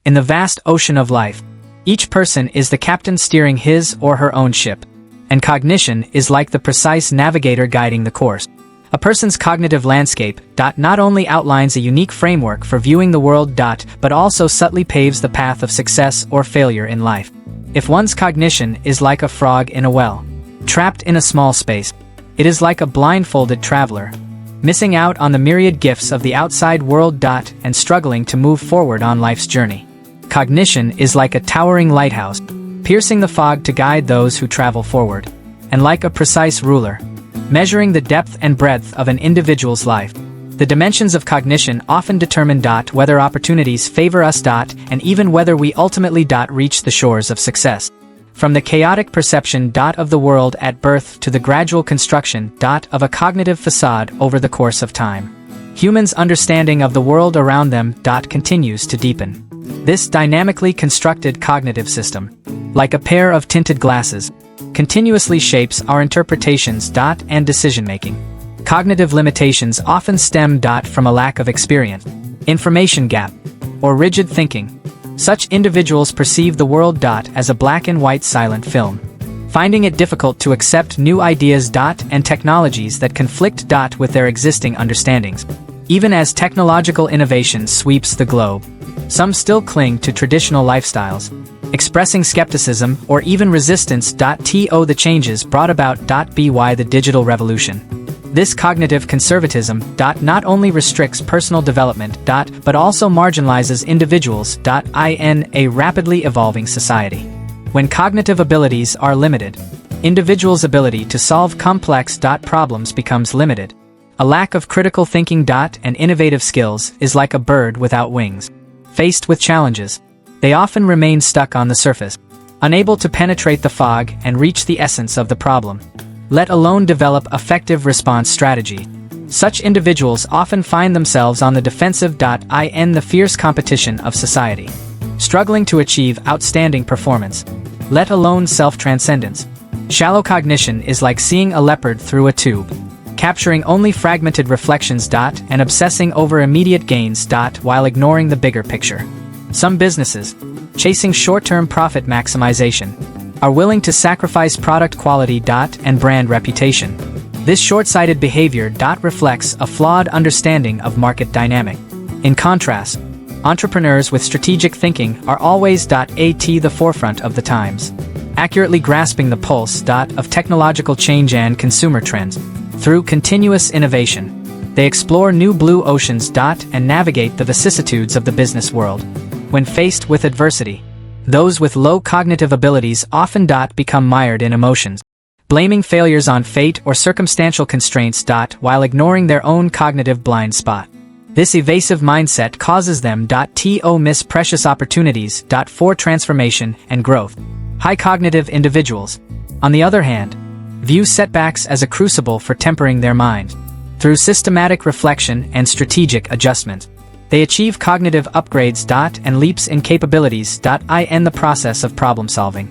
In the vast ocean of life, each person is the captain steering his or her own ship, and cognition is like the precise navigator guiding the course. A person's cognitive landscape not only outlines a unique framework for viewing the world but also subtly paves the path of success or failure in life. If one's cognition is like a frog in a well, trapped in a small space, it is like a blindfolded traveler, missing out on the myriad gifts of the outside world and struggling to move forward on life's journey. Cognition is like a towering lighthouse, piercing the fog to guide those who travel forward, and like a precise ruler, measuring the depth and breadth of an individual's life. The dimensions of cognition often determine whether opportunities favor us and even whether we ultimately reach the shores of success. From the chaotic perception of the world at birth to the gradual construction of a cognitive facade over the course of time, humans' understanding of the world around them continues to deepen. This dynamically constructed cognitive system, like a pair of tinted glasses, continuously shapes our interpretations and decision-making. Cognitive limitations often stem from a lack of experience, information gap, or rigid thinking. Such individuals perceive the world as a black and white silent film, finding it difficult to accept new ideas and technologies that conflict with their existing understandings. Even as technological innovation sweeps the globe, some still cling to traditional lifestyles, expressing skepticism or even resistance to the changes brought about by the digital revolution. This cognitive conservatism not only restricts personal development but also marginalizes individuals in a rapidly evolving society. When cognitive abilities are limited, individuals' ability to solve complex problems becomes limited. A lack of critical thinking and innovative skills is like a bird without wings. Faced with challenges, they often remain stuck on the surface, unable to penetrate the fog and reach the essence of the problem, let alone develop effective response strategy. Such individuals often find themselves on the defensive in the fierce competition of society, struggling to achieve outstanding performance, let alone self-transcendence. Shallow cognition is like seeing a leopard through a tube, capturing only fragmented reflections and obsessing over immediate gains while ignoring the bigger picture. Some businesses, chasing short-term profit maximization, are willing to sacrifice product quality and brand reputation. This short-sighted behavior reflects a flawed understanding of market dynamic. In contrast, entrepreneurs with strategic thinking are always at the forefront of the times, accurately grasping the pulse of technological change and consumer trends. Through continuous innovation, they explore new blue oceans and navigate the vicissitudes of the business world. When faced with adversity, those with low cognitive abilities often become mired in emotions, blaming failures on fate or circumstantial constraints while ignoring their own cognitive blind spot. This evasive mindset causes them to miss precious opportunities for transformation and growth. High cognitive individuals, on the other hand, view setbacks as a crucible for tempering their mind. Through systematic reflection and strategic adjustment, they achieve cognitive upgrades and leaps in capabilities in the process of problem-solving,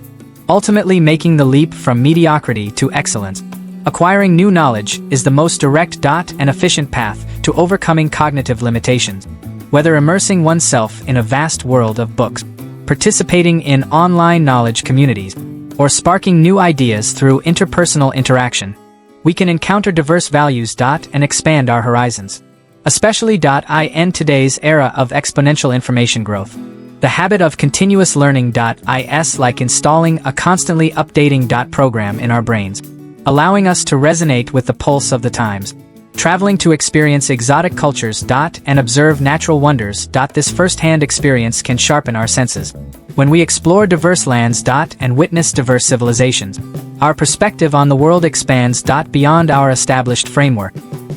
ultimately making the leap from mediocrity to excellence. Acquiring new knowledge is the most direct and efficient path to overcoming cognitive limitations. Whether immersing oneself in a vast world of books, participating in online knowledge communities, or sparking new ideas through interpersonal interaction, we can encounter diverse values and expand our horizons. Especially in today's era of exponential information growth. The habit of continuous learning is like installing a constantly updating program in our brains, allowing us to resonate with the pulse of the times. Traveling to experience exotic cultures and observe natural wonders. This first-hand experience can sharpen our senses. When we explore diverse lands and witness diverse civilizations, our perspective on the world expands beyond our established framework.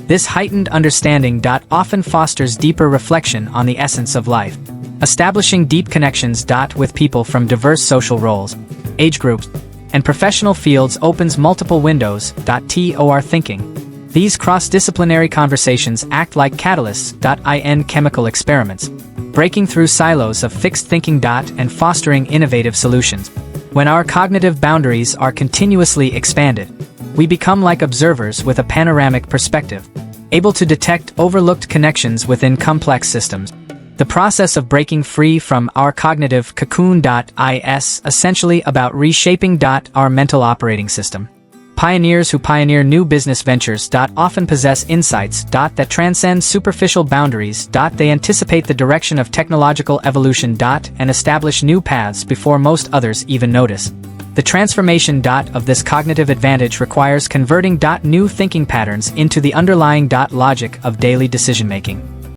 This heightened understanding often fosters deeper reflection on the essence of life, establishing deep connections with people from diverse social roles, age groups, and professional fields opens multiple windows to our thinking. These cross-disciplinary conversations act like catalysts in chemical experiments, breaking through silos of fixed thinking and fostering innovative solutions. When our cognitive boundaries are continuously expanded, we become like observers with a panoramic perspective, able to detect overlooked connections within complex systems. The The process of breaking free from our cognitive cocoon is essentially about reshaping our mental operating system. Pioneers who pioneer new business ventures often possess insights that transcend superficial boundaries. They anticipate the direction of technological evolution and establish new paths before most others even notice. The transformation of this cognitive advantage requires converting new thinking patterns into the underlying logic of daily decision-making.